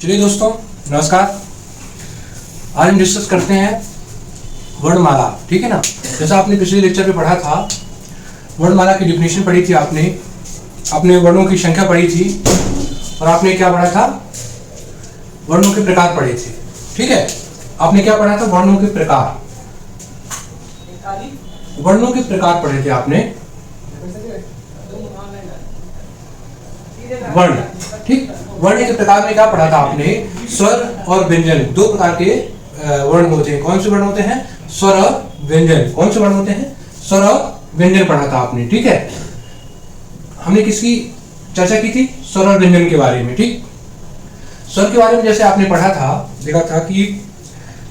चलिए दोस्तों, नमस्कार। आज हम डिस्कस करते हैं वर्णमाला। ठीक है ना। जैसा आपने पिछले लेक्चर में पढ़ा था, वर्णमाला की डिफिनेशन पढ़ी थी आपने वर्णों की संख्या पढ़ी थी और आपने क्या पढ़ा था, वर्णों के प्रकार पढ़े थे। ठीक है, आपने क्या पढ़ा था, वर्णों के प्रकार, वर्णों के प्रकार पढ़े थे आपने, वर्ण। ठीक, वर्ण के प्रकार में क्या पढ़ा था आपने, स्वर और व्यंजन, दो प्रकार के वर्ण होते हैं। कौन से वर्ण होते हैं, स्वर और व्यंजन। कौन से वर्ण होते हैं, स्वर और व्यंजन पढ़ा था आपने। ठीक है, हमने किसकी चर्चा की थी, स्वर और व्यंजन के बारे में। ठीक, स्वर के बारे में जैसे आपने पढ़ा था, देखा था कि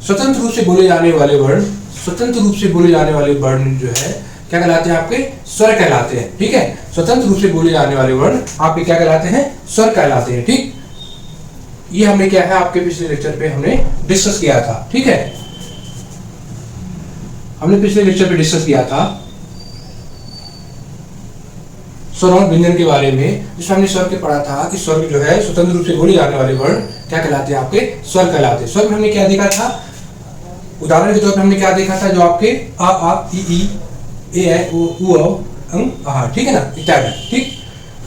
स्वतंत्र रूप से बोले जाने वाले वर्ण, स्वतंत्र रूप से बोले जाने वाले वर्ण जो है क्या कहलाते हैं, आपके स्वर कहलाते हैं। ठीक है, स्वतंत्र रूप से बोले जाने वाले वर्ण आपके क्या कहलाते हैं, स्वर कहलाते हैं। ठीक, ये हमने क्या है आपके पिछले लेक्चर पे हमने डिस्कस किया था। ठीक है, हमने पिछले लेक्चर पे डिस्कस किया था स्वर और व्यंजन के बारे में, जिसमें हमने स्वर के पढ़ा था कि स्वर जो है स्वतंत्र रूप से बोले जाने वाले वर्ण क्या कहलाते हैं, आपके स्वर कहलाते हैं। स्वर में हमने क्या देखा था, उदाहरण के तौर पर हमने क्या देखा था, जो आपके आ ई ए ओ उ आ, ठीक है ना, इत्यादि। ठीक,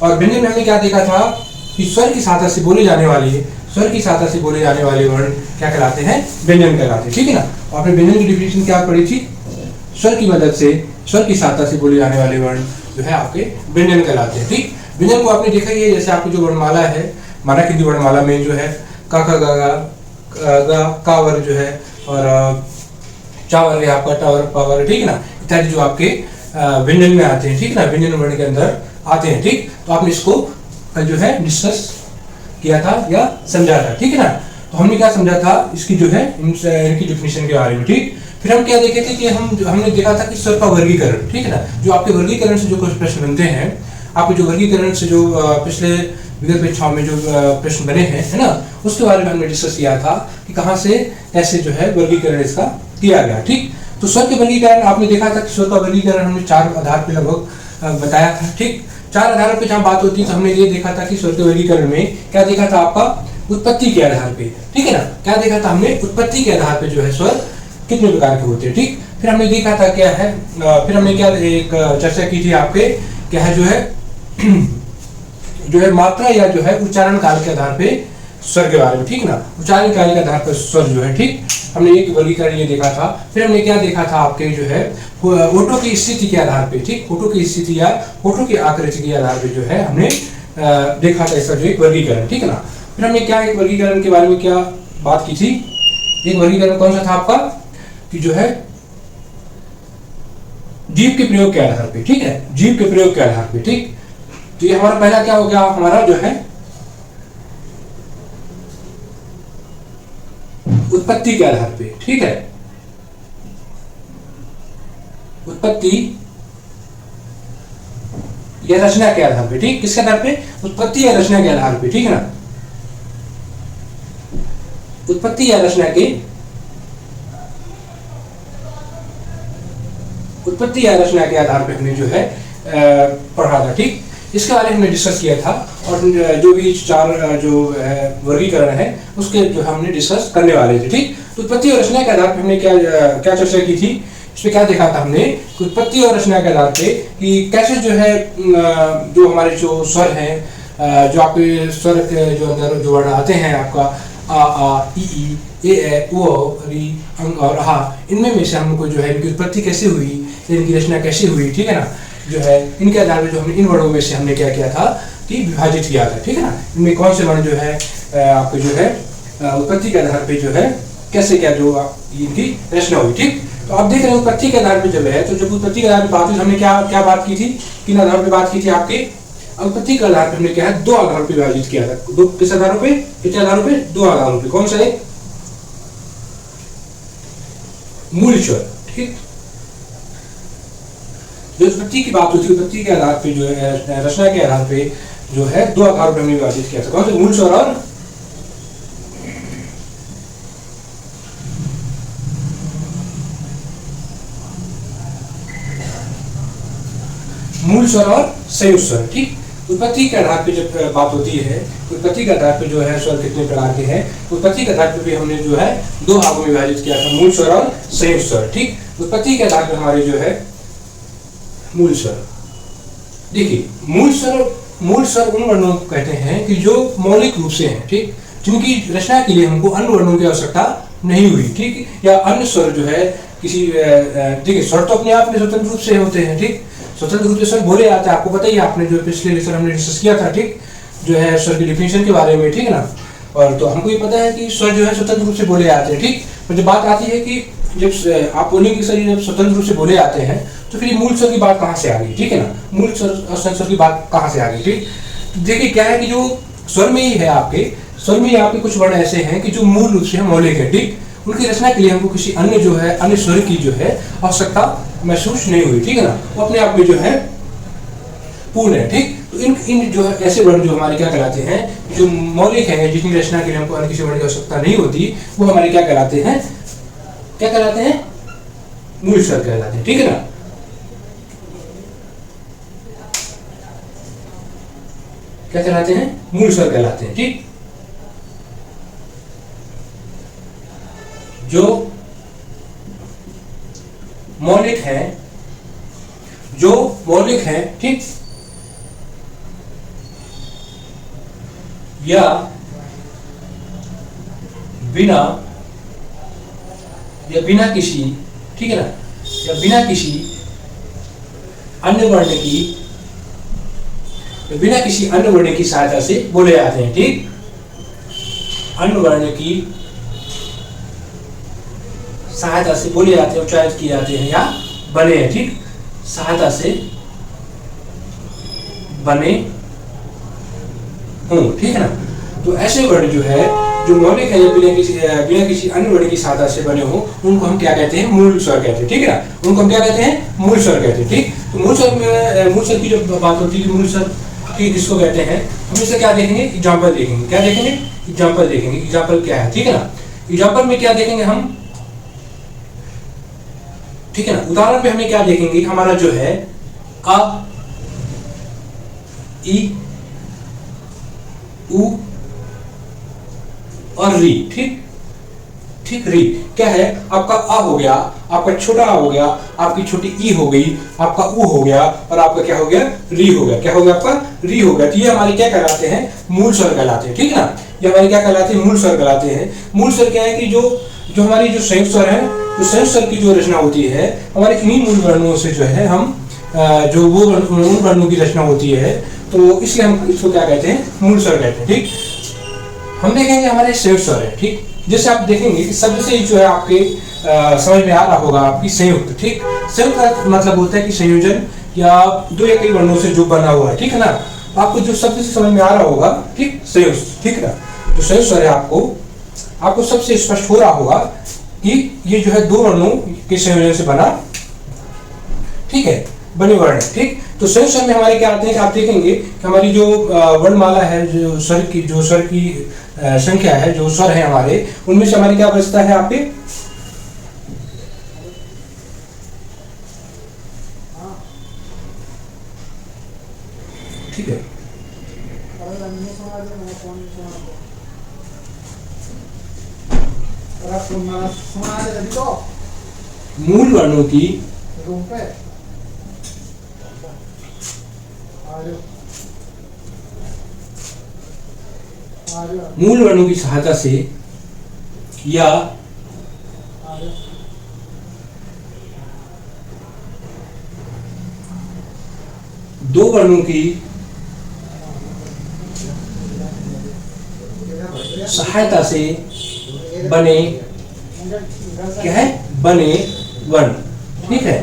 और व्यंजन में हमने क्या देखा था कि स्वर की सहायता से बोले जाने वाले, स्वर की सहायता से बोले जाने वाले वर्ण क्या कहलाते हैं, व्यंजन कहलाते हैं। ठीक है ना, आपने व्यंजन की डिफिनेशन क्या पढ़ी थी, स्वर की मदद से, स्वर की सहायता से बोले जाने वाले वर्ण जो है आपके व्यंजन कहलाते हैं। ठीक, व्यंजन को आपने देखा ही है, जैसे आपकी जो वर्णमाला है, माना कि वर्णमाला में जो है का ख गा का वर्ग जो है, और चा वर्ग है आपका, टा वर्ग, पा वर्ग, ठीक है ना, इत्यादि जो आपके व्यंजन में आते हैं। ठीक है ना, व्यंजन वर्ण के अंदर आते हैं। ठीक, तो आपने इसको कल जो है डिस्कस किया था या समझा था। ठीक है ना, तो हमने क्या समझा था, इसकी जो है इनकी डिफिनेशन के बारे में। ठीक, फिर हम क्या देखे थे कि हमने देखा था कि स्वर का वर्गीकरण। ठीक है ना, जो आपके वर्गीकरण से जो कुछ प्रश्न बनते हैं, आपके जो वर्गीकरण से जो पिछले विगत परीक्षाओं में जो प्रश्न बने हैं, है ना, उसके बारे में हमने डिस्कस किया था कि कहाँ से कैसे जो है वर्गीकरण इसका किया गया। ठीक, तो स्वर के वर्गीकरण आपने देखा था कि स्वर का वर्गीकरण हमने 4 आधार पर लगभग बताया था। ठीक, 4 आधारों पे जहाँ बात होती है, तो हमने ये देखा था कि स्वर के वर्गीकरण में क्या देखा था, आपका उत्पत्ति के आधार पे। ठीक है ना, क्या देखा था हमने, उत्पत्ति के आधार पे जो है स्वर कितने प्रकार के होते हैं। ठीक, फिर हमने देखा था क्या है, फिर हमने क्या एक चर्चा की थी आपके, क्या है जो है मात्रा या जो है उच्चारण काल के आधार पे स्वर के बारे में। ठीक ना, उच्चारण काल के आधार पर स्वर जो है, ठीक, हमने एक वर्गीकरण ये देखा था। फिर हमने क्या देखा था आपके जो है होठों की स्थिति के आधार पे, ठीक, होठों की स्थिति या होठों की आकृति के आधार पे जो है हमने देखा था इसका जो एक वर्गीकरण। ठीक है ना, फिर हमने क्या एक वर्गीकरण के बारे में क्या बात की थी, एक वर्गीकरण कौन सा था आपका, कि जो है जीभ के प्रयोग के आधार पे। ठीक है, जीभ के प्रयोग के आधार पे। ठीक, तो ये हमारा पहला क्या हो गया, हमारा जो है उत्पत्ति के आधार पे। ठीक है, उत्पत्ति या रचना के आधार पे। ठीक, किसके आधार पे, उत्पत्ति या रचना के आधार पे। ठीक है ना, उत्पत्ति या रचना के, उत्पत्ति या रचना के आधार पे हमने जो है पढ़ा था। ठीक, इसके बारे में हमने डिस्कस किया था, और जो भी 4 जो वर्गीकरण है उसके जो हमने डिस्कस करने वाले थे। ठीक, तो उत्पत्ति और रचना के आधार पे हमने क्या चर्चा की थी, इसमें क्या देखा था हमने, उत्पत्ति और रचना के आधार पे कि कैसे जो है जो हमारे जो स्वर हैं, जो आपके स्वर के जो अंदर जो वर्ण आते हैं, आपका आ ई ए ओ री अंग और हा, इनमें में से हमको जो है इनकी उत्पत्ति कैसे हुई, इनकी रचना कैसे हुई। ठीक है ना, जो है इनके आधार पर जो हमने इन वर्णों में से हमने क्या किया था कि विभाजित किया था। ठीक है ना, इनमें कौन से वर्ण जो है आपके जो है उत्पत्ति के आधार पे जो है कैसे क्या जो इनकी रचना हुई। ठीक, तो आप देख रहे हैं उत्पत्ति के आधार पे जब है, तो जब उत्पत्ति के आधार पे बात हुई, हमने क्या क्या बात की थी, किन आधार पे बात की थी, आपके उत्पत्ति के आधार पे हमने क्या है 2 आधारों पे विभाजित किया था। 2 किस आधारों पे, कितने आधारों पे, 2 आधारों पे। कौन सा है, मूल स्वर। ठीक, जो उत्पत्ति की बात होती है, उत्पत्ति के आधार पे जो है, रचना के आधार पे जो है 2 आधारों पे हमने विभाजित किया था। कौन से, मूल स्वर और मूल स्वर और संयुक्त स्वर। ठीक, उत्पत्ति के आधार पे जब बात होती है, उत्पत्ति के आधार पे जो है स्वर कितने प्रकार के हैं, उत्पत्ति के आधार पे भी हमने जो है दो भागों में विभाजित किया था, मूल स्वर और संयुक्त स्वर। ठीक, उत्पत्ति के आधार पे हमारे जो है मूल स्वर, देखिए मूल स्वर उन वर्णों को कहते हैं कि जो मौलिक रूप से हैं, ठीक, जिनकी रचना के लिए हमको अन्य वर्णों की आवश्यकता नहीं हुई, ठीक, या अन्य स्वर जो है किसी, देखिए स्वर तो अपने आप में स्वतंत्र रूप से होते हैं, ठीक, स्वतंत्र रूप से स्वर बोले जाते हैं, आपको पता ही, आपने जो पिछले लेक्चर हमने डिस्कस किया था, ठीक, जो है स्वर की डिफिनेशन के बारे में, ठीक है ना। और तो हमको ये पता है कि स्वर जो है स्वतंत्र रूप से बोले जाते हैं, ठीक। पर जब बात आती है कि जब आप बोलेंगे कि सर ये जब स्वतंत्र रूप से बोले जाते हैं तो फिर मूल स्वर की बात कहाँ से आ गई, ठीक है ना, मूल स्वर और संयुक्त स्वर की बात कहाँ से आ गई, ठीक। देखिए क्या है कि जो स्वर में ही है आपके, स्वर में ही आपके कुछ वर्ण ऐसे हैं कि जो मूल रूप से मौलिक है, ठीक, उनकी रचना के लिए हमको किसी अन्य जो है अन्य स्वर की जो है आवश्यकता महसूस नहीं हुई, ठीक है ना, वो अपने आप में जो है पूर्ण है, ठीक। तो इन जो है ऐसे वर्ण जो हमारे क्या कहलाते हैं, जो मौलिक है, जिसकी रचना के लिए हमको अन्य किसी वर्ण की आवश्यकता नहीं होती, वो हमारे क्या कहलाते हैं, क्या कहलाते हैं, मूल स्वर कहलाते हैं, ठीक है ना। क्या कहलाते हैं, मूल स्वर कहलाते हैं, ठीक। जो मौलिक है, जो मौलिक है, ठीक, या बिना किसी, ठीक है ना, या बिना किसी अन्य वर्ण की, बिना किसी अन्य वर्ण की सहायता से बोले जाते हैं, ठीक, अन्य वर्ण की सहायता से बोले जाते हैं, उच्चारित किए जाते हैं या बने हैं, ठीक, सहायता से बने हों, ठीक है ना। तो ऐसे वर्ण जो है जो मौलिक है या बिना किसी अन्य वर्ण की सहायता से बने हो, उनको हम क्या कहते हैं, मूल स्वर कहते हैं, ठीक है ना, उनको हम क्या कहते हैं, मूल स्वर कहते हैं, ठीक। तो मूल स्वर की जब बात होती है कि मूल स्वर की किसको कहते हैं, हम इससे क्या देखेंगे, एग्जाम्पल देखेंगे, क्या देखेंगे, एग्जाम्पल देखेंगे, एग्जाम्पल क्या है, ठीक है ना। एग्जाम्पल में क्या देखेंगे हम, ठीक है ना, उदाहरण पे हमें क्या देखेंगे, हमारा जो है अ, ई, उ और री, ठीक, ठीक, री क्या है, आपका अ हो गया, आपका छोटा अ हो गया, आपकी छोटी ई हो गई, आपका उ हो गया, और आपका क्या हो गया, री हो गया, क्या हो गया, आपका री हो गया। तो ये हमारे क्या कहलाते हैं, मूल स्वर कहलाते हैं, ठीक है ना, ये हमारे क्या कहलाते हैं, मूल स्वर कहलाते हैं। मूल स्वर क्या है कि जो हमारी जो संयुक्त स्वर है, तो संयुक्त स्वर की जो रचना होती है हमारे इन्हीं मूल वर्णों से जो है हम जो वो मूल वर्णों की रचना होती है, तो इसलिए हम इसको क्या कहते हैं, मूल स्वर कहते हैं, ठीक। हम देखेंगे हमारे संयुक्त स्वर है, ठीक, जैसे आप देखेंगे कि शब्द से जो है आपके समझ में आ रहा होगा आपकी संयुक्त, ठीक, संयुक्त का मतलब होता है कि संयोजन या दो या कई वर्णों से जो बना हुआ है, ठीक है ना। आपको जो शब्द से समझ में आ रहा होगा, ठीक, संयुक्त, ठीक है ना, जो संयुक्त स्वर है आपको सबसे स्पष्ट हो रहा होगा कि ये जो है दो वर्णों के संयोजन से बना, ठीक है, बने वर्ण, ठीक। तो संयुक्त स्वर में हमारे क्या आते हैं कि आप देखेंगे कि हमारी जो वर्णमाला है, जो स्वर की संख्या है, जो स्वर है हमारे, उनमें से हमारी क्या बचता है आपके, ठीक है, मूल वर्णों की सहायता से या दो वर्णों की सहायता से बने, क्या है, बने वर्ण, ठीक है,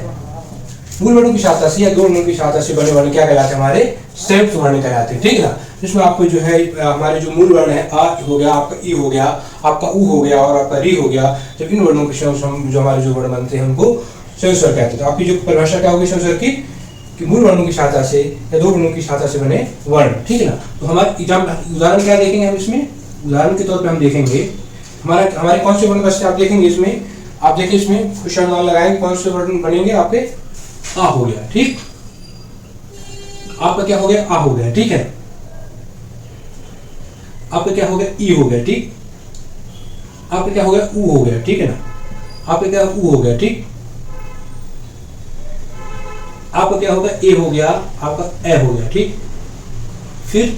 मूल वर्णों की सहायता से या दो वर्णों की सहायता से बने वर्ण क्या कहलाते हैं, हमारे संयुक्त वर्ण कहलाते हैं, ठीक है ना। जिसमें आपको जो है हमारे जो मूल वर्ण है, आ हो गया, आपका ई हो गया, आपका उ हो गया और आपका री हो गया, जब इन वर्णों के जो हमारे जो वर्ण बनते हैं उनको संयुक्त स्वर कहते हैं। तो आपकी जो परिभाषा क्या होगी संयुक्त स्वर की, कि मूल वर्णों की सहायता से या दो वर्णों की सहायता से बने वर्ण, ठीक है ना। तो हमारे उदाहरण क्या देखेंगे हम इसमें, उदाहरण के तौर पर हम देखेंगे हमारे कौन से वर्ण बचते हैं, आप देखेंगे इसमें, आप देखिए इसमें क्वेश्चन मार्क लगाएंगे, कौन से वर्ण बनेंगे आपके, आ हो गया, ठीक, आपका क्या हो गया, आ हो गया, ठीक है। आपका क्या हो गया, ई हो गया, ठीक। आपका क्या हो गया, ऊ हो गया, ठीक है ना। आपका क्या ऊ हो गया, ठीक। आपका क्या होगा, ए हो गया, आपका ए हो गया, ठीक। फिर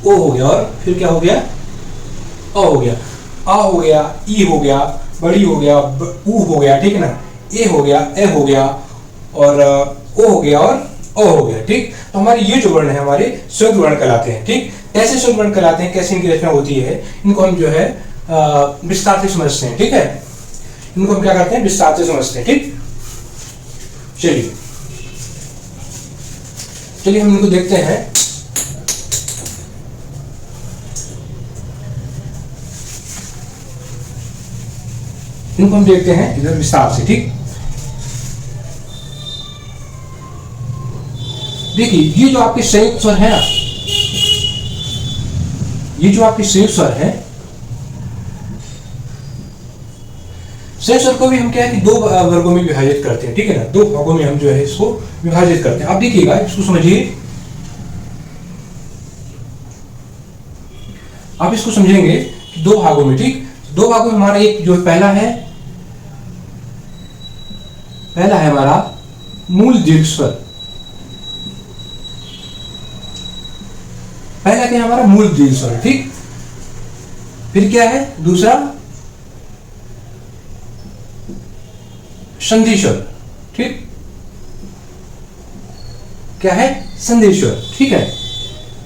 ओ हो गया, और फिर क्या हो गया, अ हो गया। आ हो गया, ई हो गया, बड़ी हो गया, ऊ हो गया, ठीक है ना। ए हो गया, ए हो गया, और ओ हो गया, और ओ हो गया, ठीक। तो हमारे ये जो वर्ण है हमारे संयुक्त वर्ण कहलाते हैं, ठीक। कैसे संयुक्त वर्ण कहलाते हैं, कैसे इनकी रचना होती है, इनको हम जो है विस्तार से समझते हैं, ठीक है। इनको हम क्या करते हैं, विस्तार से समझते हैं, ठीक। चलिए चलिए हम इनको देखते हैं। इनको हम देखते हैं इधर विस्तार से, ठीक। देखिए ये जो आपके संयुक्त स्वर है ना, ये जो आपके संयुक्त स्वर है, संयुक्त स्वर को भी हम क्या है कि दो वर्गों में विभाजित करते हैं, ठीक है ना। दो भागों में हम जो है इसको विभाजित करते हैं। आप देखिएगा, इसको समझिए, आप इसको समझेंगे कि दो भागों में, ठीक। दो भागों में हमारा एक जो पहला है हमारा मूल दीर्घ स्वर। पहला क्या है हमारा, मूल दीर्घ स्वर, ठीक। फिर क्या है दूसरा, संधि स्वर, ठीक। क्या है, संधि स्वर, ठीक है।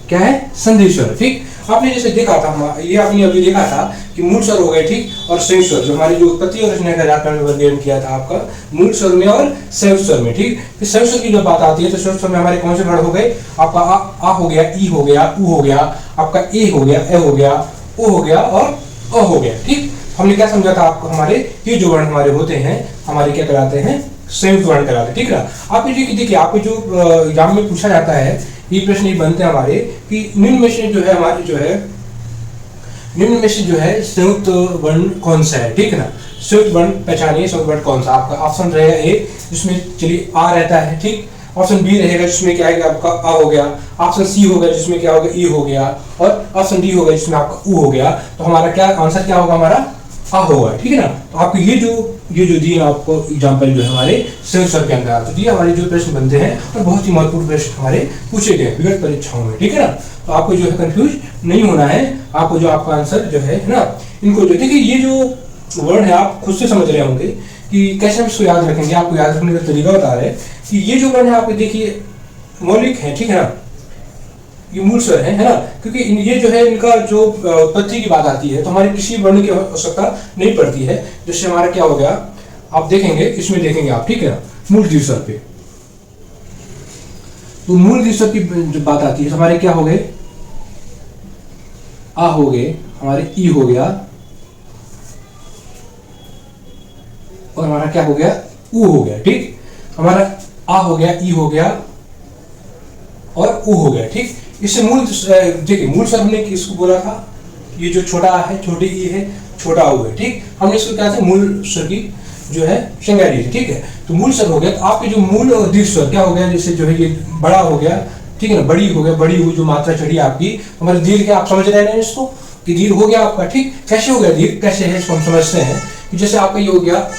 क्या है, संधि स्वर, ठीक। आपने जैसे देखा था, ये आपने अभी देखा था कि मूल स्वर हो गए, ठीक, और संयुक्त स्वर, जो हमारी जो उत्पत्ति और रचना का व्याकरण में वर्गीकरण किया था आपका मूल स्वर में और संयुक्त स्वर में, ठीक। फिर संयुक्त स्वर की जब बात आती है तो संयुक्त स्वर में हमारे कौन से वर्ण हो गए, आपका आ हो गया, ई हो गया, ऊ हो गया, आपका ए हो गया, ए हो गया, ओ हो गया, और अ हो गया, ठीक। हमने क्या समझा था आपको, हमारे ये जो वर्ण हमारे होते हैं हमारे क्या कहलाते हैं, संयुक्त वर्ण कहलाते हैं, ठीक है। आपके जो देखिए, आपके जो एग्जाम में पूछा जाता है, ये प्रश्न ये बनते हैं हमारे कि निम्न में से जो है हमारे जो है, निम्न में से जो है संयुक्त वर्ण कौन सा है, ठीक है ना। संयुक्त वर्ण पहचानिए, संयुक्त वर्ण कौन सा। आपका ऑप्शन रहेगा ए, जिसमें चलिए आ रहता है, ठीक। ऑप्शन बी रहेगा जिसमें क्या है आपका आ हो गया। ऑप्शन सी होगा जिसमें क्या होगा, ई हो गया, और ऑप्शन डी होगा जिसमें आपका ऊ हो गया। तो हमारा क्या आंसर क्या होगा, हमारा आ होगा, ठीक है ना। तो आपको ये जो दिए आपको एग्जाम्पल जो है हमारे संयुक्त स्वर के अंदर, तो ये हमारे जो प्रश्न बनते हैं और बहुत ही महत्वपूर्ण प्रश्न हमारे पूछे गए विगत परीक्षाओं में, ठीक है ना। तो आपको जो है कंफ्यूज नहीं होना है, आपको जो आपका आंसर जो है ना, इनको जो देखिए, ये जो वर्ड है आप खुद से समझ रहे होंगे कि कैसे हम इसको याद रखेंगे। आपको याद रखने का तरीका बता रहे हैं कि ये जो वर्ण है आपके देखिए मौलिक है, ठीक है ना, ये मूल स्वर है ना। क्योंकि ये जो है इनका जो उत्पत्ति की बात आती है तो हमारे किसी वर्ण की आवश्यकता नहीं पड़ती है, जिससे हमारा क्या हो गया, आप देखेंगे इसमें देखेंगे आप, ठीक है ना, मूल दीर्घ स्वर पे। तो मूल दीर्घ स्वर की जो बात आती है तो हमारे क्या हो गए, आ हो गए, हमारे ई हो गया, और हमारा क्या हो गया, ऊ हो गया, ठीक। हमारा आ हो गया, ई हो गया, और ऊ हो गया, ठीक। इससे मूल देखिए, मूल स्वर हमने किसको बोला था, ये जो छोटा है, छोटी ई है, छोटा ऊ है, ठीक। हमने इसको क्या था, मूल स्वर की जो है संज्ञा दी थी, ठीक है। तो मूल स्वर हो गया। तो आपके जो मूल दीर्घ स्वर क्या हो गया, जैसे जो है ये बड़ा हो गया, ठीक है ना, बड़ी हो गया, बड़ी हुई जो मात्रा चढ़ी आपकी, हमारे दीर्घ है, आप समझ रहे हैं इसको कि दीर्घ हो गया आपका, ठीक। कैसे हो गया दीर्घ, कैसे है इसको हम समझते हैं कि जैसे आपका ये हो गया,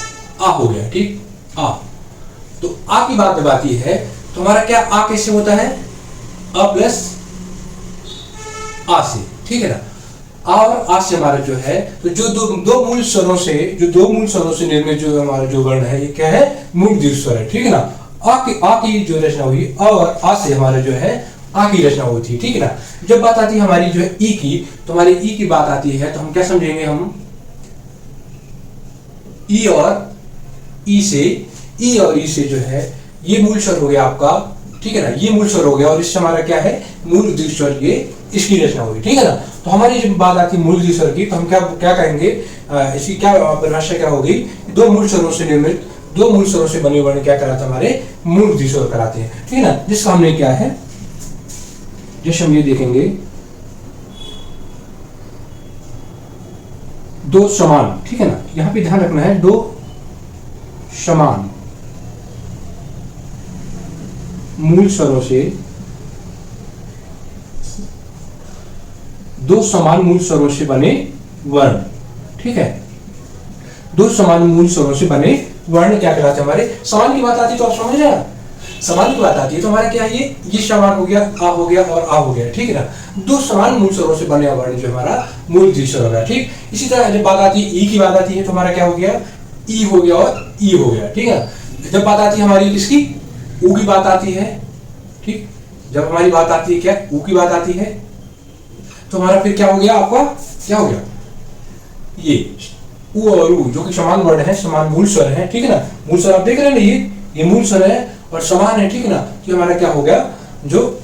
आ हो गया, ठीक, आ। तो आ की बात जब आती है तो हमारा क्या आ कैसे होता है, अ प्लस आ से, ठीक है ना। आ और आ से हमारा जो है, तो जो दो मूल स्वरों से निर्मित जो हमारा जो वर्ण है, ये क्या है, मूल दीर्घ स्वर है, ठीक है ना। आ की जो रचना हुई, अ और आ से हमारा जो है आ की रचना होती है, ठीक है ना। जब बात आती है हमारी जो है ई की, तो हमारी ई की बात आती है तो हम क्या समझेंगे, हम ई और ई से जो है ये मूल स्वर हो गया आपका, ठीक है ना, ये मूल स्वर हो गया, और इससे हमारा क्या है, मूल दीर्घ स्वर, ये इसकी रचना होगी, ठीक है ना। तो हमारी जब बात आती है मूल दीर्घ स्वर की, तो हम क्या कहेंगे, इसकी क्या परिभाषा क्या होगी, दो मूल स्वरों से निर्मित, दो मूल स्वरों से बने वर्ण क्या कराते हैं, हमारे मूल दीर्घ स्वर कराते हैं, ठीक है ना। जिसका हमने क्या है, जैसे हम ये देखेंगे, दो समान, ठीक है ना, यहां पे ध्यान रखना है, दो समान मूल स्वरों से दो समान मूल स्वरों से बने वर्ण, ठीक है, दो समान मूल स्वरों से बने वर्ण क्या कहलाते हैं हमारे। समान की बात आती है तो आप समझ रहे हैं, समान की बात आती है तो हमारा क्या है, ये समान हो गया, आ हो गया और आ हो गया, ठीक है ना। दो समान मूल स्वरों से बने वर्ण जो हमारा मूल द्विज स्वर हो गया, ठीक। इसी तरह जब बात आती है ई की बात आती है तो हमारा क्या हो गया, ई हो गया और ई हो गया, ठीक है। जब बात आती है हमारी किसकी, ऊ की बात आती है, ठीक, जब हमारी बात आती है क्या, ऊ की बात आती है तो हमारा फिर क्या हो गया, आपका क्या हो गया, ये ऊ और ऊ जो कि समान वर्ण है, समान मूल स्वर है, ठीक है ना। मूल स्वर आप देख रहे हैं ना, ये मूल स्वर है और समान है, ठीक है ना। तो हमारा क्या हो गया, जो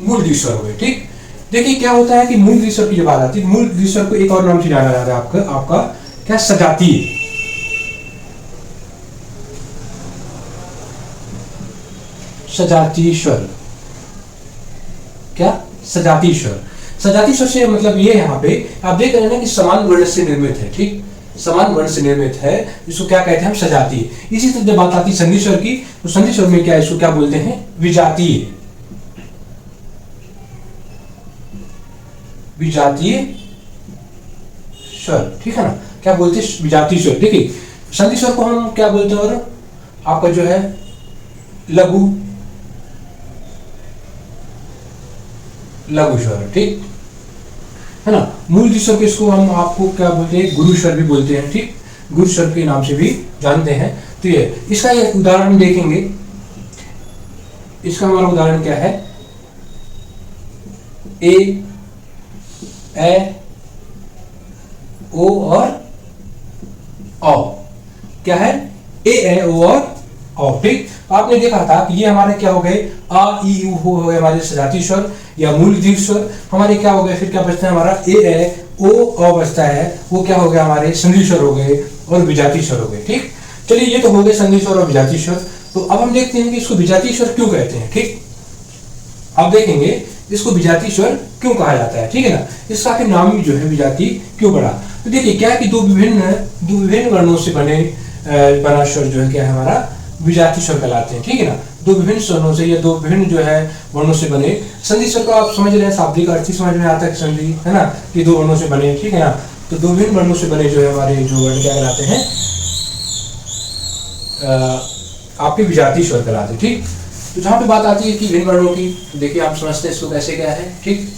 मूल द्विस्वर हो गए, ठीक। देखिए क्या होता है कि मूल द्विस्वर की जब बात आती है, मूल द्विस्वर को एक और नाम से जाना जाता है आपका क्या, सजातीय, सजातीय स्वर, क्या, सजातीय स्वर। सजातीय स्वर से मतलब ये यहाँ पे आप देख रहे हैं ना कि समान वर्ण से निर्मित है, ठीक, समान वर्ण से निर्मित है, इसको क्या कहते हैं हम, सजातीय। इसी तरह जब बात आती है संधि स्वर की तो संधि स्वर में क्या, इसको क्या बोलते हैं, विजातीय, विजातीय स्वर, ठीक है ना, क्या बोलते हैं, विजातीय स्वर। देखिए संधि स्वर को हम क्या बोलते हैं, और आपका जो है लघु, लघु स्वर, ठीक है ना। मूल द्विस्वर के इसको हम आपको क्या बोलते हैं, गुरु स्वर भी बोलते हैं, ठीक, गुरु स्वर के नाम से भी जानते हैं। तो ये इसका एक उदाहरण देखेंगे, इसका हमारा उदाहरण क्या है, ए ओ और औ, क्या है, ए ओ और औ, ठीक। आपने देखा था कि ये हमारे क्या हो गए, आ ई उ हो गए हमारे सजातीय स्वर या मूल द्विज स्वर। हमारे क्या हो गए, फिर क्या बचता है हमारा, ए ओ औ बचता है, वो क्या हो गया, हमारे संधि स्वर हो गए और विजातीय स्वर हो गए, ठीक। चलिए ये तो हो गए संधि स्वर और विजातीय स्वर। तो अब हम देखते हैं कि इसको विजातीय स्वर क्यों कहते हैं, ठीक। अब देखेंगे इसको विजातीय स्वर क्यों कहा जाता है, ठीक है ना, इसका फिर नाम भी जो है विजातीय क्यों पड़ा। तो देखिए क्या है कि दो विभिन्न वर्णों से बना स्वर जो है क्या है हमारा, विजातीय स्वर कहलाते हैं, ठीक है ना। दो विभिन्न स्वरों से या दो विभिन्न जो है वर्णों से बने। संधि स्वर को आप समझ रहे हैं, शाब्दिक अर्थ ही समझ में आता है संधि, है ना, कि दो वर्णों से बने, ठीक है ना। तो दो विभिन्न वर्णों से बने जो है हमारे जो वर्ण क्या कहलाते हैं, आपके विजातीय स्वर कहलाते हैं, ठीक। तो जहां पे बात आती है कि भिन्न वर्णों की, देखिए आप समझते हैं इसको कैसे क्या है, ठीक।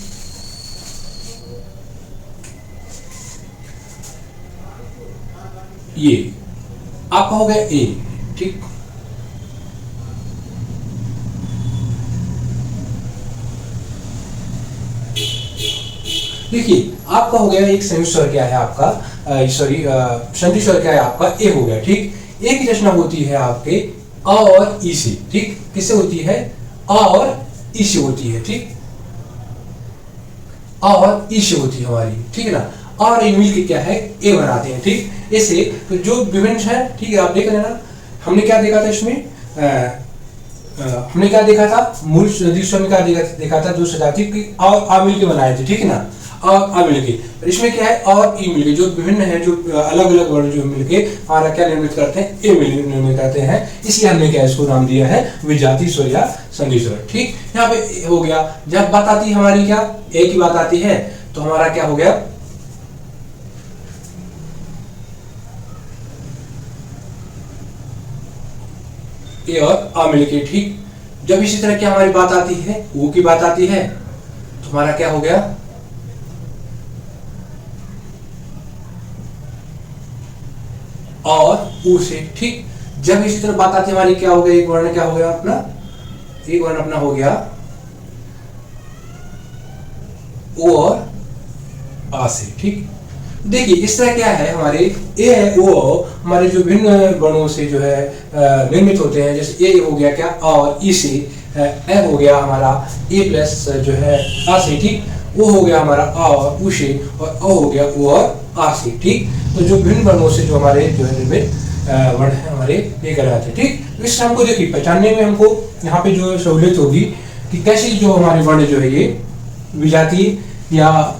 ये आपका हो गया ए, ठीक, देखिए आपका हो गया एक संयुक्त स्वर क्या है आपका, सॉरी संधि स्वर क्या है आपका, ए हो गया, ठीक। ए की रचना होती है आपके अ और ई से, ठीक, किससे होती है, अ और ई से होती है, ठीक, अ और ई से होती है हमारी, ठीक है ना। अ और ई मिल के क्या है, ए बनाते हैं, ठीक। ऐसे तो जो विभिन्न है, ठीक है, आप देख रहे हैं ना, हमने क्या देखा था इसमें, हमने क्या देखा था, मूल स्वर में क्या देखा था, जो सजातीय की आ मिल के बनाए थे, ठीक है ना, आ मिल के। इसमें क्या है, और ई मिल के, जो विभिन्न है, जो अलग अलग वर्ण जो मिलके हमारा क्या निर्मित करते हैं, ए निर्मित करते हैं, इसलिए हमने क्या इसको नाम दिया है विजातीय स्वर या संधि स्वर, ठीक। यहाँ पे हो गया। जब बात आती है हमारी क्या, ए की बात आती है तो हमारा क्या हो गया, ए और आ मिलके, ठीक। जब इसी तरह की हमारी बात आती है, वो की बात आती है तो हमारा क्या हो गया, और ऊ से, ठीक। जब इसी तरह बात आती है हमारी क्या हो गया, एक वर्ण क्या हो गया अपना, एक वर्ण अपना हो गया ओ और आ से, ठीक। देखिए इस तरह क्या है, हमारे ए ओ हमारे जो भिन्न वर्णों से जो है निर्मित होते हैं। जैसे ए हो गया क्या, आ और ई से, ए हो गया हमारा ए प्लस जो है आ से, ठीक। वो हो गया हमारा आ और ऊ से, और अ हो गया ओ और आ से, ठीक। तो जो भिन्न वर्णों से जो हमारे जो है निर्मित वर्ण है हमारे ये कहलाते हैं, ठीक। इस हमको देखिए पहचानने में हमको यहाँ पे जो सहूलियत होगी कि कैसे जो हमारे वर्ण जो है ये विजातीय या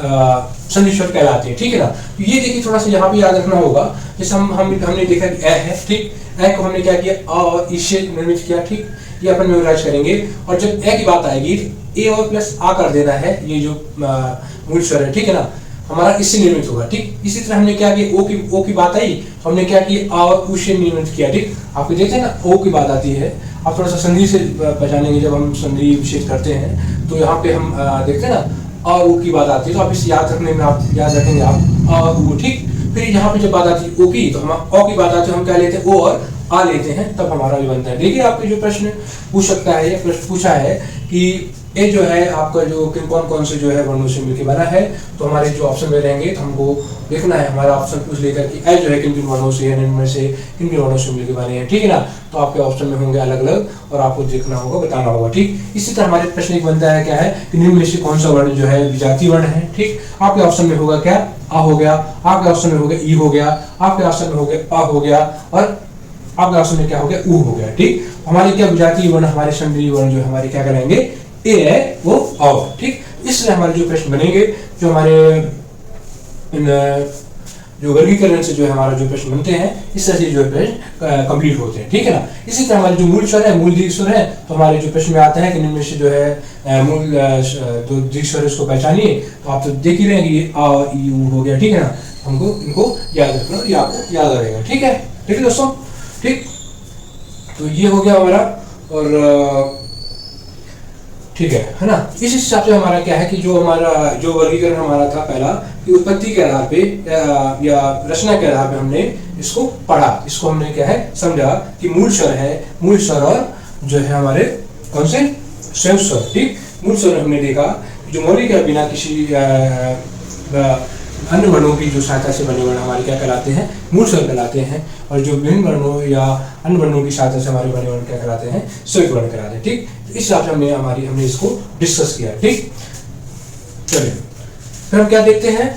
संधि स्वर कहलाते हैं, ठीक है ना। तो ये देखिए थोड़ा सा यहाँ पे याद रखना होगा। जैसे हमने देखा कि ए है, ठीक। ए को हमने क्या किया, आ और ई से निर्मित किया, ठीक। ये अपन मेमोराइज करेंगे। और जब ए की बात आएगी ए और प्लस आ कर देना है, ये जो मूल स्वर है, ठीक है ना, हमारा इससे निर्मित होगा। ठीक, इसी तरह हमने क्या किया, ओ की बात आई, हमने क्या किया, आ और उ से निर्मित किया। ठीक, आपको देखते हैं ना, ओ की बात आती है, आप थोड़ा सा संधि से पहचानेंगे, जब हम संधि विशेष करते हैं तो यहाँ पे हम देखते हैं ना, आ उ की बात आती है, तो आप इसे याद रखने में आप याद रखेंगे आप आ उ। ठीक, फिर यहाँ पे जब बात आती है ओ की, तो हम ओ की बात आती है, हम क्या लेते हैं, ओ और आ लेते हैं, तब हमारा भी बनता है। देखिए आपके जो प्रश्न पूछ सकता है, या प्रश्न पूछा है कि ये जो है आपका जो कौन कौन से जो है वर्णों से मिलकर बना है, तो हमारे जो ऑप्शन में रहेंगे तो हमको देखना है, हमारा ऑप्शन पूछ लेकर कि ए जो है किन किन वर्णों से, इनमें से किन किन वर्णों से मिलकर बने हैं। ठीक है ना, तो आपके ऑप्शन में होंगे अलग अलग और आपको देखना होगा, बताना होगा। ठीक, इसी तरह हमारे प्रश्न एक बनता है क्या है कि निम्न में से कौन सा वर्ण जो है विजातीय वर्ण है। ठीक, आपके ऑप्शन में होगा क्या, आ हो गया, आपके ऑप्शन में हो गया ई हो गया, आपके ऑप्शन में हो गया आ हो गया, और आपके ऑप्शन में क्या हो गया, ऊ हो गया। ठीक, हमारे क्या विजातीय वर्ण, हमारे संधिवीय वर्ण जो हमारे क्या करेंगे, ए है वो औ। ठीक, इसलिए हमारे जो प्रश्न बनेंगे, जो हमारे जो वर्गीकरण से जो है हमारा जो प्रश्न बनते हैं, इस तरह से जो प्रश्न कंप्लीट होते हैं। ठीक है ना, इसी तरह हमारे जो मूल स्वर है, मूल दीर्घ स्वर है, तो हमारे जो प्रश्न में आते हैं कि इनमें से जो है मूल जो दीर्घ स्वर है उसको पहचानिए, तो आप तो देख ही रहे हैं कि आ ई ऊ हो गया। ठीक है ना, हमको इनको याद रखना, ये आपको याद रहेगा। ठीक है, ठीक है दोस्तों। ठीक, तो ये हो गया हमारा, और ठीक है ना, इस हिसाब से हमारा क्या है कि जो हमारा जो वर्गीकरण हमारा था पहला, कि उत्पत्ति के आधार पे या रचना के आधार पे हमने इसको पढ़ा, इसको हमने क्या है समझा कि मूल स्वर है, मूल स्वर और जो है हमारे कौन से संयुक्त स्वर। ठीक, मूल स्वर हमने देखा जो मौलिक है, बिना किसी अन्य वर्णों की जो सहायता से बने वर्ण हमारे क्या कहलाते हैं, मूल स्वर कहलाते हैं, और जो विभिन्न वर्णों या अन्य वर्णों की सहायता से हमारे बने वर्ण क्या कहलाते हैं, संयुक्त वर्ण कहलाते हैं। ठीक, इस हिसाब से हमने इसको डिस्कस किया। ठीक, चलिए फिर हम क्या देखते हैं,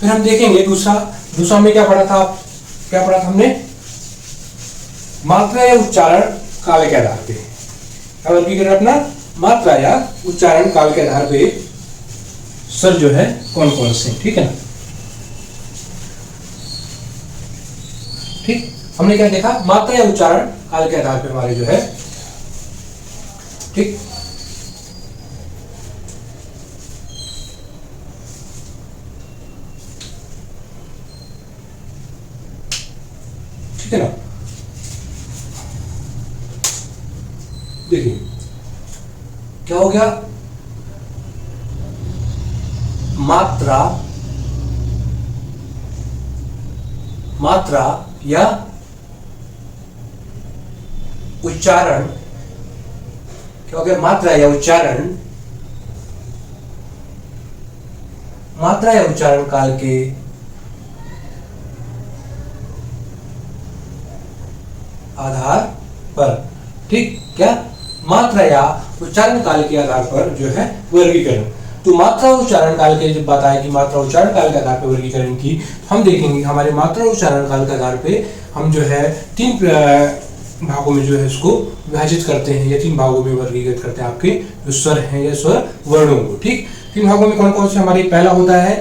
फिर हम देखेंगे दूसरा में क्या पढ़ा था, हमने मात्रा या उच्चारण काल के आधार पे, क्या वर्गीकरण अपना, मात्रा या उच्चारण काल के आधार पे स्वर जो है कौन कौन से। ठीक है ना, ठीक, हमने क्या देखा, मात्रा या उच्चारण काल के आधार पे हमारे जो है, ठीक, ठीक है ना। देखिए क्या हो गया, मात्रा या उच्चारण, क्या हो गया, मात्रा या उच्चारण काल के आधार पर। ठीक, क्या, मात्रा या उच्चारण काल के आधार पर जो है वर्गीकरण। तो मात्रा उच्चारण काल के जब बात आएगी, मात्रा उच्चारण काल के आधार पर वर्गीकरण की, हम देखेंगे हमारे मात्रा उच्चारण काल के आधार पे हम जो है 3 भागों में जो है इसको विभाजित करते हैं, या 3 भागों में वर्गीकृत करते हैं आपके जो स्वर हैं या स्वर वर्णों को। ठीक, 3 भागों में कौन कौन से, हमारे पहला होता है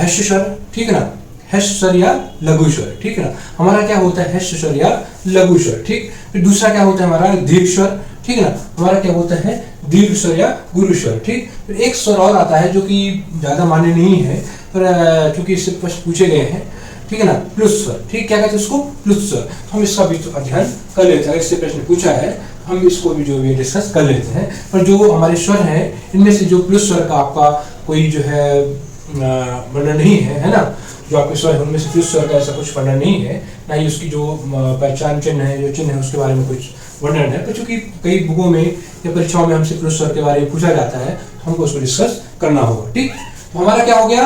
हर्ष स्वर। ठीक है ना, हर्ष स्वर या लघु स्वर। ठीक है ना, हमारा क्या होता है, हर्ष स्वर या लघु स्वर। ठीक, फिर दूसरा क्या होता है हमारा दीर्घ स्वर। ठीक है ना, हमारा क्या होता है दीर्घ स्वर या गुरु स्वर। ठीक, फिर एक स्वर और आता है जो कि ज्यादा मान्य नहीं है, पर चूंकि इससे प्रश्न पूछे गए हैं, ठीक है ना, प्लुत स्वर। ठीक, क्या कहते हैं उसको, प्लुत स्वर। तो हम इसका भी तो अध्ययन कर लेते हैं, इससे प्रश्न पूछा है हम इसको भी जो भी डिस्कस कर लेते हैं। पर जो हमारे स्वर हैं, इनमें से जो प्लुत स्वर का आपका कोई जो है वर्णन नहीं है ना, जो आपके स्वर है उनमें से प्लुत स्वर का ऐसा कुछ वर्णन नहीं है, ना ही उसकी जो पहचान चिन्ह है, जो चिन्ह है उसके बारे में कुछ वर्णन है। पर चूंकि कई बुकों में या परीक्षाओं में हमसे प्लुत स्वर के बारे में पूछा जाता है, तो हमको उसको डिस्कस करना होगा। ठीक, तो हमारा क्या हो गया,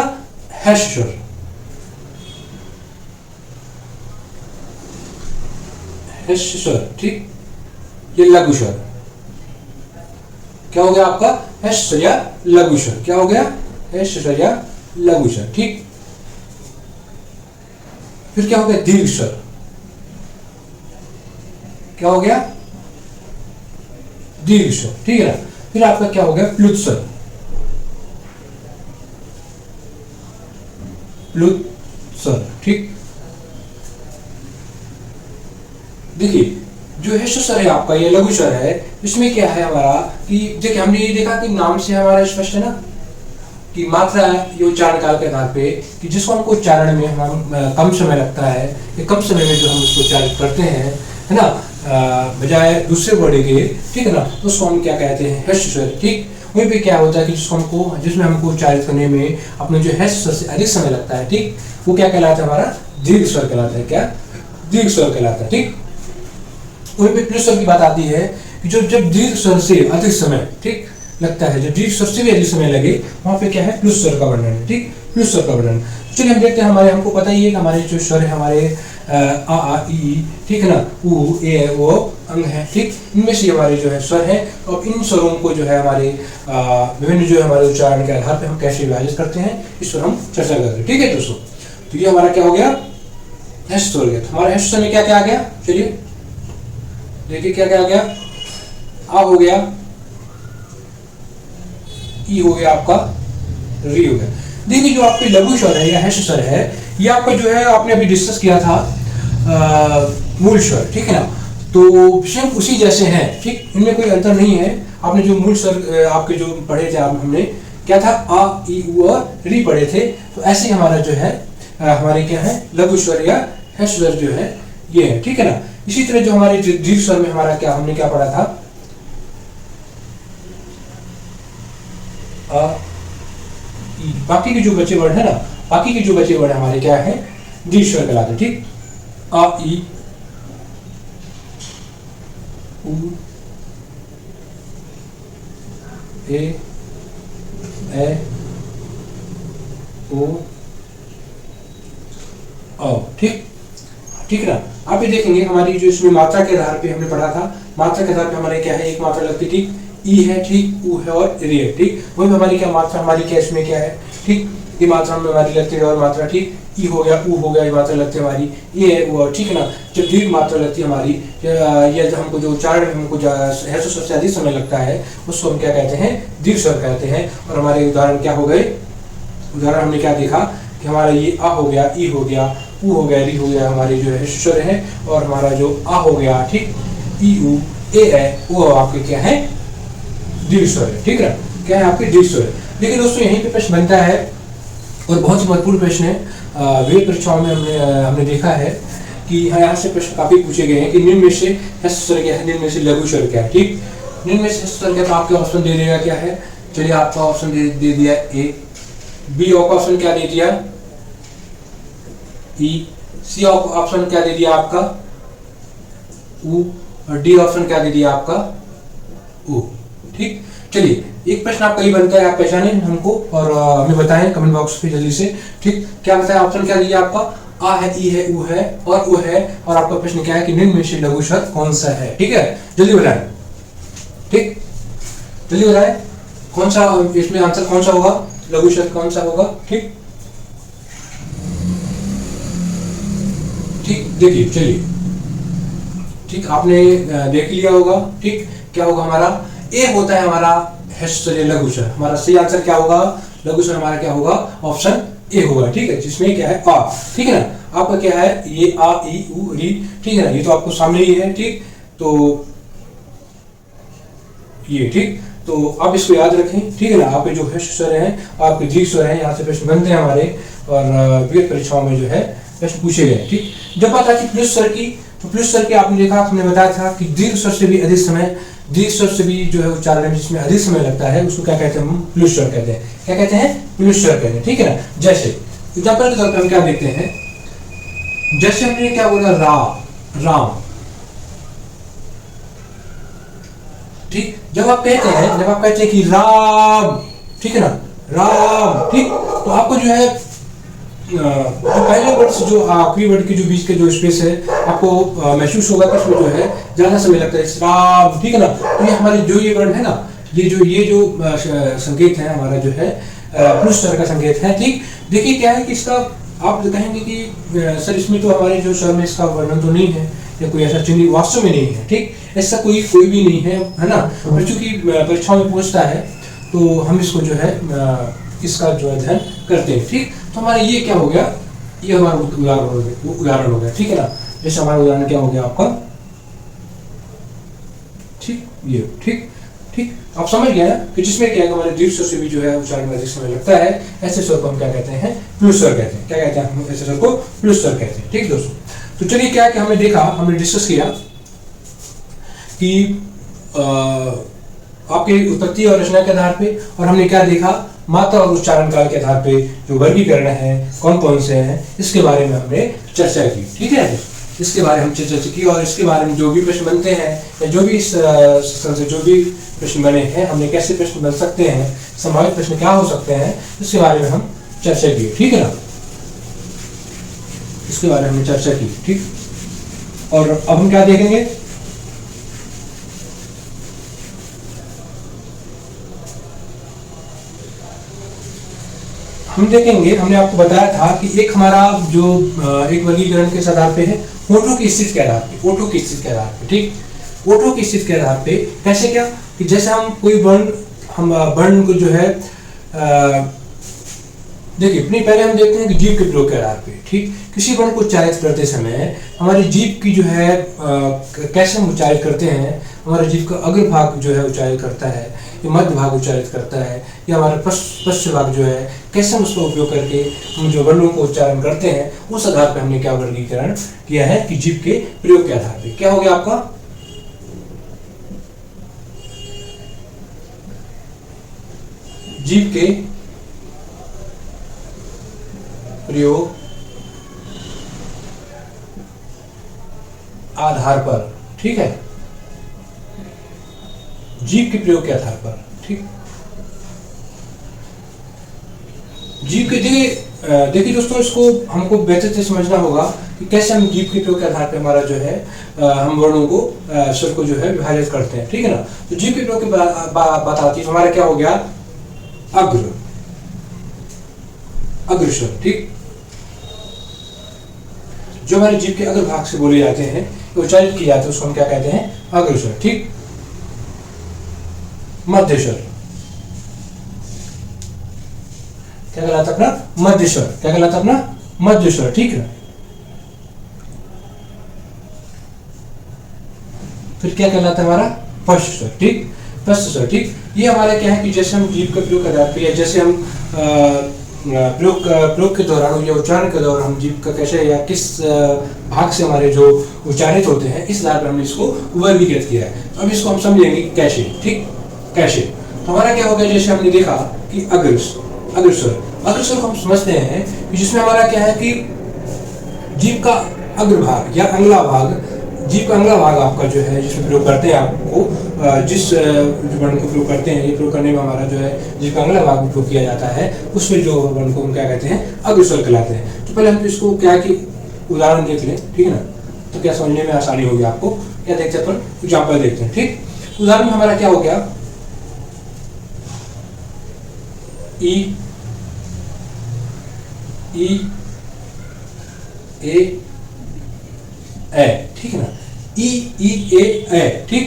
हर्ष स्वर, हर्ष स्वर। ठीक, ये लघु स्वर, क्या हो गया आपका, हर्ष स्वर या लघु स्वर। क्या हो गया, हर्ष स्वर या लघु स्वर। ठीक, फिर क्या हो गया, दीर्घ स्वर। क्या हो गया, दीर्घ स्वर। ठीक है ना, फिर आपका क्या हो गया, प्लुत स्वर, प्लुत स्वर। ठीक, देखिए जो है स्वर है आपका, ये लघु स्वर है, इसमें क्या है हमारा कि देखिए हमने ये देखा कि नाम से हमारा स्पष्ट है ना कि मात्रा ये उच्चारण काल के आधार पे कि जिसको हमको उच्चारण में हम कम समय लगता है, ये कम समय में जो हम उसको उच्चारित करते हैं, है ना, बजाय दूसरे वर्ड के, ठीक है ना, तो उसको हम क्या कहते हैं, ह्रस्व स्वर। ठीक, वहीं पे क्या होता है कि जिसमें हमको उच्चारित करने में अपने जो ह्रस्व स्वर से अधिक समय लगता है, ठीक, वो क्या कहलाता है, हमारा दीर्घ स्वर कहलाता है। क्या? दीर्घ स्वर कहलाता है। ठीक, वहीं पे प्लस स्वर की बात आती है कि जब दीर्घ स्वर से अधिक समय, ठीक, लगता है, जब दीर्घ स्वर से भी अधिक समय लगे, वहां पे क्या है, प्लस स्वर का वर्णन है। ठीक, प्लस स्वर का वर्णन। चलिए हम देखते हैं, हमको पता ही है कि हमारे जो स्वर है हमारे आ ई, ठीक है ना, उ ए ओ अंग है। ठीक, इनमें से हमारे जो है स्वर है, और इन स्वरों को जो है हमारे विभिन्न जो है हमारे उच्चारण के आधार पर हम कैसे विभाजित करते हैं, इस पर हम चर्चा करते हैं। ठीक है दोस्तों, तो ये हमारा क्या हो गया, ह्रस्व स्वर हो गया। हमारे ह्रस्व स्वर में क्या क्या आ गया, चलिए देखिए क्या क्या आ गया। आ हो गया, ई हो गया आपका, री हो गया। देखिए जो आपके लघु स्वर है या ह्रस्व स्वर है, ये आपका जो है आपने अभी डिस्कस किया था मूल स्वर, ठीक है ना, तो सेम उसी जैसे हैं। ठीक, इनमें कोई अंतर नहीं है। आपने जो मूल स्वर आपके जो पढ़े थे, हमने क्या था, आ ई उ और री पढ़े थे, तो ऐसे हमारा जो है हमारे क्या है, लघु स्वर या ह्रस्व स्वर जो है ये है। ठीक है ना, इसी तरह जो हमारे दीर्घ स्वर में हमारा क्या, हमने क्या पढ़ा था, बाकी के जो बचे वर्ड है ना, बाकी के जो बचे वर्ड हमारे क्या है, दीर्घ स्वर कहलाते हैं। ठीक, आ ई उ ए ओ औ। ठीक, ठीक है ना। आप ये देखेंगे हमारी जो इसमें मात्रा के आधार पे हमने पढ़ा था, मात्रा के आधार पे हमारे क्या है, एक मात्रा लगती, ठीक, ई है, ठीक, उ है और री है। ठीक, वही हमारी क्या मात्रा, हमारी क्या इसमें क्या है, ठीक, ये मात्रा में हमारी लगती है और मात्रा, ठीक, ई हो गया, उ हो गया, ये मात्रा लगती है हमारी, ये है वो, ठीक है ना। जब दीर्घ मात्रा लगती है हमारी, या जब हमको जो उच्चारण में हमको ह्रस्व स्वर से अधिक समय लगता है, उसको हम क्या कहते हैं, दीर्घ स्वर कहते हैं। और हमारे उदाहरण क्या हो गए, उदाहरण हमने क्या देखा कि हमारा ये आ हो गया, ई हो गया, उ हो गया, री हो गया, हमारे जो है स्वर है, और हमारा जो आ हो गया, ठीक, ई उ ए है, वो आपके क्या है, दीर्घ स्वर है। ठीक है, क्या है आपके दीर्घ स्वर। देखिए दोस्तों, यहीं पे प्रश्न बनता है और बहुत ही महत्वपूर्ण प्रश्न है। वेद परीक्षाओं में हमने देखा है कि यहाँ से प्रश्न काफी पूछे गए हैं कि निम्न में से ह्रस्व स्वर क्या है, निम्न में से लघु स्वर क्या है। ठीक, निम्न में से ह्रस्व स्वर क्या, तो आपके ऑप्शन दे देगा क्या है, चलिए आपका ऑप्शन दे दिया ए, बी ऑप्शन क्या दे दिया, ई, सी ऑप्शन क्या दे दिया आपका, उ, और डी ऑप्शन क्या दे दिया आपका, उ। ठीक, चलिए एक प्रश्न आपका ये बनता है, आप पहचाने हमको और हमें बताएं कमेंट बॉक्स पे जल्दी से। ठीक, क्या बताया, ऑप्शन क्या दिया आपका, आ है, ई है, उ है और उ है, और आपका प्रश्न क्या है कि निम्न में से लघु स्वर कौन सा है। ठीक है, जल्दी बताएं। ठीक, जल्दी बताएं कौन सा, इसमें आंसर कौन सा होगा, लघु स्वर कौन सा होगा। ठीक, ठीक, देखिए चलिए, ठीक, आपने देख लिया होगा। ठीक, क्या होगा हमारा, ए होता है हमारा ह्रस्व स्वर, लघु स्वर। हमारा सही आंसर क्या होगा, लघु स्वर हमारा क्या होगा, ऑप्शन ए होगा। ठीक है, जिसमें क्या है आ। ठीक है ना, आपका क्या है, ये आ ई उ री, ठीक है ना, ये तो आपको सामने ही है। ठीक, तो ये, ठीक, तो आप इसको याद रखें। ठीक है ना, आपके जो ह्रस्व स्वर है, आपके दीर्घ स्वर है, यहाँ से प्रश्न बनते हैं हमारे, और वेद परीक्षाओं में जो है प्रश्न पूछे गए। ठीक, जब बात आती है प्लस स्वर की, तो प्लस स्वर की आपने देखा, हमने बताया था कि दीर्घ स्वर से भी अधिक समय, दीर्घ स्वर से भी जो है उच्चारण में जिसमें अधिक समय लगता है, उसको क्या कहते हैं, हम प्लस स्वर कहते हैं। क्या कहते हैं, प्लस स्वर कहते हैं। ठीक है ना, जैसे एग्जाम्पल के तौर पर हम क्या देखते हैं, जैसे हमने क्या बोला, राम। ठीक, जब आप कहते हैं कि राम, ठीक है ना, राम, ठीक, तो आपको जो है पहले वर्ड से जो आखिरी वर्ड के जो बीच के जो स्पेस है, आपको महसूस होगा कि इसमें जो है ज्यादा समय लगता है, राम। ठीक है ना, तो ये हमारे जो ये वर्ड है ना, ये जो संकेत है हमारा जो है प्लस स्वर का संकेत है। ठीक, देखिए क्या है कि इसका आप कहेंगे कि सर इसमें तो हमारे जो स्वर में इसका वर्णन तो नहीं है, या कोई ऐसा चिन्ह वास्तव में नहीं है। ठीक, ऐसा कोई भी नहीं है ना, पर चूंकि परीक्षाओं में पूछता है तो हम इसको जो है इसका जो अध्ययन करते हैं। ठीक, तो हमारा ये क्या हो गया, ये हमारा उदाहरण हो गया। ठीक है ना, जैसे हमारा उदाहरण क्या हो गया आपका, ये ठीक ठीक आप समझ गए ना कि जिसमें क्या है हमारे दीर्घ स्वर से भी जो है उच्चारण में अधिक समय लगता है, ऐसे स्वर को हम क्या कहते हैं, प्लुत स्वर कहते हैं। क्या कहते हैं हम ऐसे स्वर को? प्लुत स्वर कहते हैं। ठीक दोस्तों, तो चलिए क्या है कि हमने देखा, हमने डिस्कस किया कि आपके उत्पत्ति और रचना के आधार पे, और हमने क्या देखा, मात्रा और उच्चारण काल के आधार पे जो वर्गीकरण है कौन कौन से हैं, इसके बारे में हमने चर्चा की। ठीक है, इसके बारे में हम चर्चा की, और इसके बारे में जो भी प्रश्न बनते हैं या जो भी इस सेशन से जो भी प्रश्न बने हैं, हमने कैसे प्रश्न बन सकते हैं, संभावित प्रश्न क्या हो सकते हैं, इसके बारे में हम चर्चा की। ठीक है ना, इसके बारे में हमने चर्चा की। ठीक, और अब हम क्या देखेंगे, हम देखेंगे, हमने आपको बताया था कि एक हमारा जो एक वर्गीकरण के आधार पे है ओठों की स्थिति के आधार पे, ओठों की स्थिति के आधार पे। ठीक, ओठों की स्थिति के आधार पे कैसे, क्या कि जैसे हम कोई वर्ण, हम वर्ण को जो है देखिए, अपनी पहले हम देखते हैं कि जीभ के प्रयोग के आधार पे। ठीक, किसी वर्ण को उच्चारित करते समय हमारी जीभ की जो है कैसे हम उच्चारित करते हैं, हमारा जीभ का अग्र भाग जो है उच्चारित करता है, या मध्य भाग उच्चारित करता है, या हमारा पश्च भाग जो है, कैसे हम उसका उपयोग करके हम जो वर्णों को उच्चारण करते हैं, उस आधार पर हमने क्या वर्गीकरण किया है कि जीभ के प्रयोग के आधार पर। क्या हो गया आपका, जीभ के प्रयोग आधार पर। ठीक है, जीभ के प्रयोग के आधार पर। ठीक, जीभ के देखिए दोस्तों, इसको हमको बेहतर से समझना होगा कि कैसे हम जीभ के प्रयोग के आधार पर हमारा जो है हम वर्णों को स्वर को जो है विभाजित करते हैं। ठीक है ना, तो जीभ के प्रयोग की बात आती है, हमारा क्या हो गया, अग्रस्वर। ठीक, जो हमारे जीभ के अग्र भाग से बोले जाते हैं, उच्चारित किए जाते हैं, उसको हम क्या कहते हैं, अग्रस्वर। ठीक, मध्यस्वर, क्या कहलाता है अपना, मध्यस्वर। क्या कहलाता है अपना, मध्यस्वर। ठीक है, फिर क्या कहलाता है हमारा, पश्च स्वर। ठीक, पश्च स्वर। ठीक, ये हमारा क्या है कि जैसे हम जीभ का प्रयोग कर रहे हैं, जैसे हम प्रयोग के दौरान या उच्चारण के दौरान हम जीभ का कैसे या किस भाग से हमारे जो उच्चारित होते हैं, इस आधार पर हमने इसको वर्गीकृत किया है। अब इसको हम समझेंगे कैसे। ठीक, कैसे, तो हमारा क्या हो गया, जैसे हमने देखा कि अग्रस्वर को हम समझते हैं कि जिसमें हमारा क्या है कि जीभ का अग्रभाग या अगला भाग, जीभ का अगला भाग आपका जो है जिसमें प्रयोग करते हैं, आपको जिस वर्ण को प्रयोग करते हैं, ये प्रयोग करने में हमारा जो है जीभ का अगला भाग उपयोग किया जाता है, उसमें जो वर्ण को हम क्या कहते हैं, अग्रस्वर कहलाते हैं। तो पहले हम इसको क्या कि उदाहरण देख लें। ठीक है ना, तो क्या समझने में आसानी होगी आपको। क्या देखते हैं अपन, एग्जाम्पल देखते हैं। ठीक, उदाहरण में हमारा क्या हो गया, ई ए। ठीक है ना, ई ए। ठीक,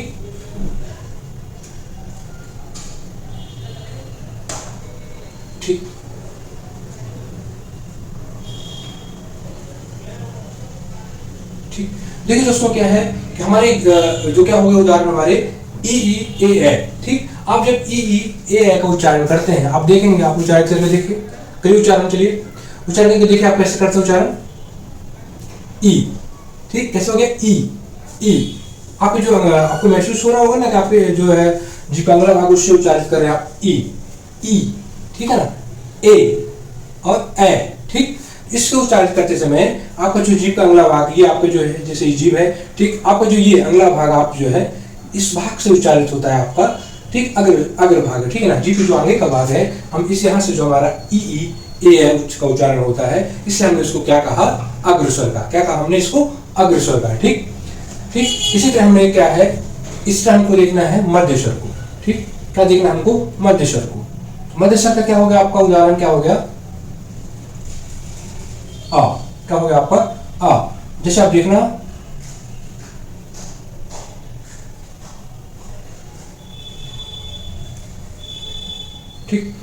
ठीक, ठीक। देखिए दोस्तों, क्या है कि हमारे जो क्या हो गया उदाहरण हमारे ई ए। ठीक, आप जब ई ए का उच्चारण करते हैं, आप देखेंगे, आप उच्चारण करके देखिए, करिए उच्चारण, चलिए उच्चारण करके देखिए आप कैसे करते हैं उच्चारण, ई। ठीक, कैसे हो गया, ई। आपको जो आपको महसूस हो रहा होगा ना कि आपके जो है जीभ का अगला भाग उससे उच्चारित कर रहे हैं आप, ई। ठीक है ना, ए और ए। ठीक, इसको उच्चारित करते समय आपका जो जीभ का अगला भाग, ये आपका जो है जैसे जीभ है, ठीक, आपका जो ये अगला भाग आप जो है इस भाग से उच्चारित होता है आपका। ठीक, अग्र भाग। ठीक है ना, जीभ जो आगे का भाग है, हम इस यहाँ से जो हमारा ई ए का उच्चारण होता है, इसलिए हमने इसको क्या कहा, अग्रस्वर का। क्या कहा हमने इसको, अग्रस्वर का। ठीक, ठीक, इसी तरह हमने क्या है, इस तरह हमको देखना है मध्यस्वर को। ठीक, क्या देखना है हमको, मध्यस्वर को। मध्यस्वर का क्या हो गया आपका उदाहरण, क्या हो गया, आ। क्या हो गया आपका, आ। जैसे आप देखना, ठीक,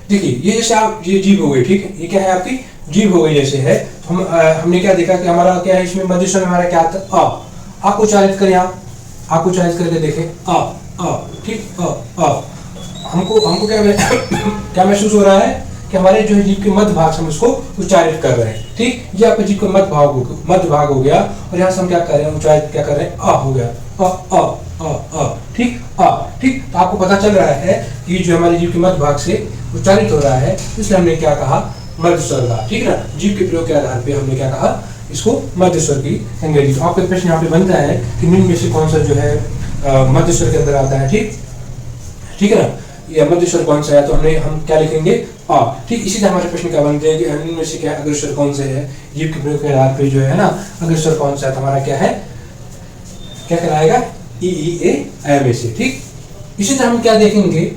देखिए ये जैसे आप, ये जीभ हो गई। ठीक है, ये क्या है आपकी जीभ हो गई। जैसे है हमने क्या देखा कि हमारा क्या है, इसमें मध्यस्वर में हमारा क्या आता है, आ। को उच्चारित करें, आप को उच्चारित करके देखें, आ। ठीक हमको हमको क्या क्या महसूस हो रहा है कि हमारे जो है जीभ के मध्य भाग से हम उसको उच्चारित कर रहे हैं। ठीक, ये आपका जीभ का मध्य भाग हो गया और यहाँ से हम क्या कर रहे हैं, उच्चारित क्या कर रहे हैं, हो गया ठीक ठीक। तो आपको पता चल रहा है कि जो हमारी जीभ के मध्य भाग से उच्चारित हो रहा है, इसलिए हमने क्या कहा, मध्य स्वर कहा। ठीक है ना, जीभ के प्रयोग के आधार पे हमने क्या कहा, इसको मध्य स्वर की अंग्रेजी। तो आपका प्रश्न यहाँ पे बनता है कि निम्न में से कौन सा जो है मध्य स्वर के अंदर आता है। ठीक ठीक है ना, ये मध्य स्वर कौन सा है, तो हम क्या लिखेंगे, आ। ठीक, इसी तरह हमारे प्रश्न क्या बनते हैं कि निम्न में से क्या अग्रस्वर कौन से है, जीभ के प्रयोग के आधार पे जो है ना अग्रस्वर कौन सा है, तो हमारा क्या है, क्या कहलाएगा, ई ए ऐ से। ठीक, इसी तरह हम क्या देखेंगे,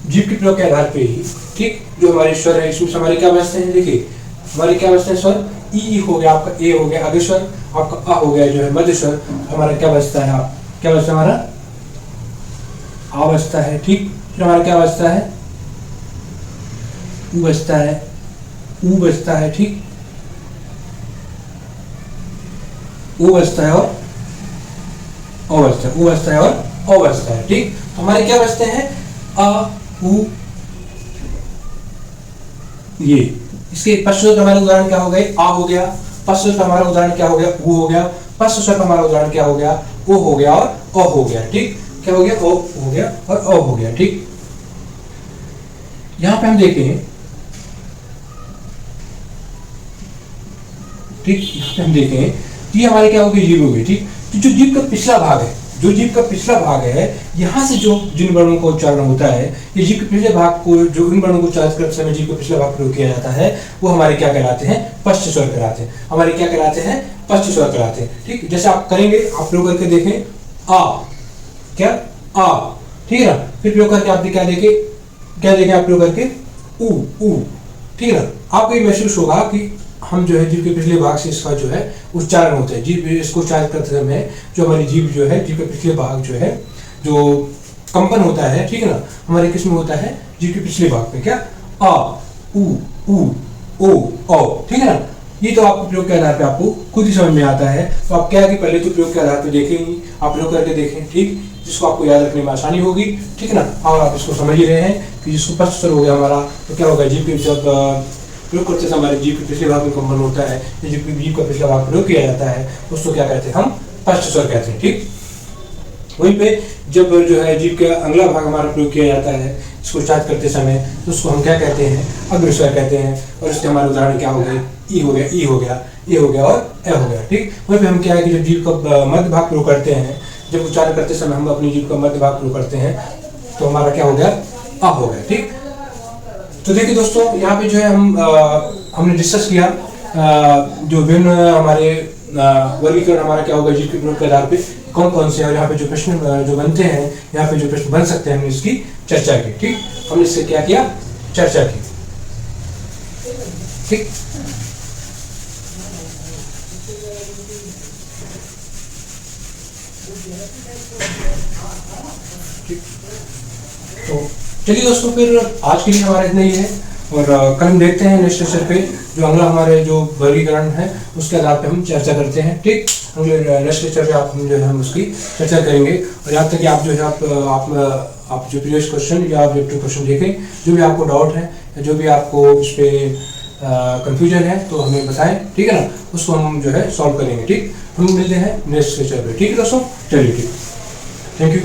जीभ के प्रयोग के आधार पे ही, ठीक, जो हमारे स्वर है इसमें हमारे क्या बचते हैं, देखिए हमारे क्या बचते हैं स्वर, ई हो गया आपका, ए हो गया अग्रस्वर, आपका आ हो गया जो है मध्य स्वर, हमारा क्या बचता है, आप क्या बचता है, हमारा आ बचता है। ठीक, फिर हमारा क्या बचता है, ऊ बचता है, ऊ बचता है। ठीक, ऊ बचता है और ओ बचता है, ऊ बचता है और ओ बचता है। ठीक, हमारे क्या बचते हैं, अ उ, ये इसके पश्च स्वर का हमारा उदाहरण क्या हो गए, आ हो गया, पश्च स्वर का हमारा उदाहरण क्या हो गया, ऊ हो गया, पश्च स्वर का हमारा उदाहरण क्या हो गया, ओ हो गया और ओ हो गया। ठीक, क्या हो गया, ओ हो गया और ओ हो गया। ठीक, यहां पे हम देखें, ठीक, यहाँ पे हम देखें कि हमारे क्या हो गई, जीभ हो गई। ठीक, तो जो जीभ का पिछला भाग है, जो जीभ का पिछला भाग है, यहाँ से जो जिन वर्णों का उच्चारण होता है, ये जीभ के पिछले भाग को, जो इन वर्णों को उच्चारित करते समय जीभ का पिछला भाग प्रयोग किया जाता है, वो हमारे क्या कहलाते हैं, पश्च स्वर कहलाते हैं। हमारे क्या कहलाते हैं, पश्च स्वर कहलाते हैं। ठीक, जैसे आप करेंगे, आप प्रयोग करके देखें, आ, क्या, आ, ठीक है ना, फिर प्रयोग करके आप क्या देखें आप प्रयोग करके, ऊ, ठीक है ना, आपको ये महसूस होगा कि हम जो है जीभ के पिछले भाग से इसका जो है उच्चारण होता है। जीभ इसको उच्चारित करते समय जो हमारी जीभ जो है, जीभ के पिछले भाग जो है, जो कंपन होता है, ठीक है ना, हमारे किस में होता है, जीभ के पिछले भाग में, क्या, आ, ऊ, ओ, ठीक है ना। ये तो आपको प्रयोग के आधार पे आपको खुद ही समझ में आता है। तो आप क्या है कि पहले तो प्रयोग के आधार पे देखेंगे, आप प्रयोग करके देखें, ठीक, जिसको आपको याद रखने में आसानी होगी। ठीक है ना, और आप इसको समझ ही रहे हैं कि जिसको पश्च स्वर हो गया हमारा, तो क्या होगा, जीभ के जब प्रयोग करते समय हमारे जीभ के पिछले भाग में कंपन होता है, जीभ का पिछला भाग प्रयोग किया जाता है, उसको क्या कहते हैं, हम पश्च स्वर कहते हैं। ठीक, वहीं पे जब जो है जीभ का अगला भाग हमारा प्रयोग किया जाता है इसको उच्चारित करते समय, तो उसको हम क्या कहते हैं, अग्रस्वर कहते हैं। और इसके हमारे उदाहरण क्या हो गए, ई हो गया, ई हो गया, ए हो गया और ए हो गया। ठीक, वहीं पे हम क्या है कि जब जीभ का मध्य भाग प्रयोग करते हैं, जब उच्चारण करते समय हम अपनी जीभ का मध्य भाग प्रयोग करते हैं, तो हमारा क्या हो गया, आ हो गया। ठीक, तो देखिए दोस्तों, यहाँ पे जो है हमने डिस्कस किया जो विभिन्न हमारे वर्गीकरण हमारा क्या होगा, जीभ के प्रयोग के आधार पे कौन कौन से, और यहाँ पे जो प्रश्न जो बनते हैं, यहाँ पे जो प्रश्न बन सकते हैं, हमने इसकी चर्चा की। ठीक, हमने इससे क्या किया, चर्चा की। ठीक, तो चलिए दोस्तों, फिर आज के लिए हमारा इतना ही है, और कल हम देखते हैं नेक्स्ट लेक्चर पे जो अगला हमारे जो वर्गीकरण है उसके आधार पे हम चर्चा करते हैं। ठीक, अगले नेक्स्ट लेक्चर पे हम जो है हम उसकी चर्चा करेंगे। और यहाँ तक कि आप जो है आप जो प्रीवियस क्वेश्चन या ऑब्जेक्टिव क्वेश्चन देखें, जो भी आपको डाउट है या जो भी आपको इस पर कंफ्यूजन है, तो हमें बताएं। ठीक है ना, उसको हम जो है सॉल्व करेंगे। ठीक, हम मिलते हैं नेक्स्ट लेक्चर पे। ठीक है दोस्तों, चलिए, ठीक, थैंक यू।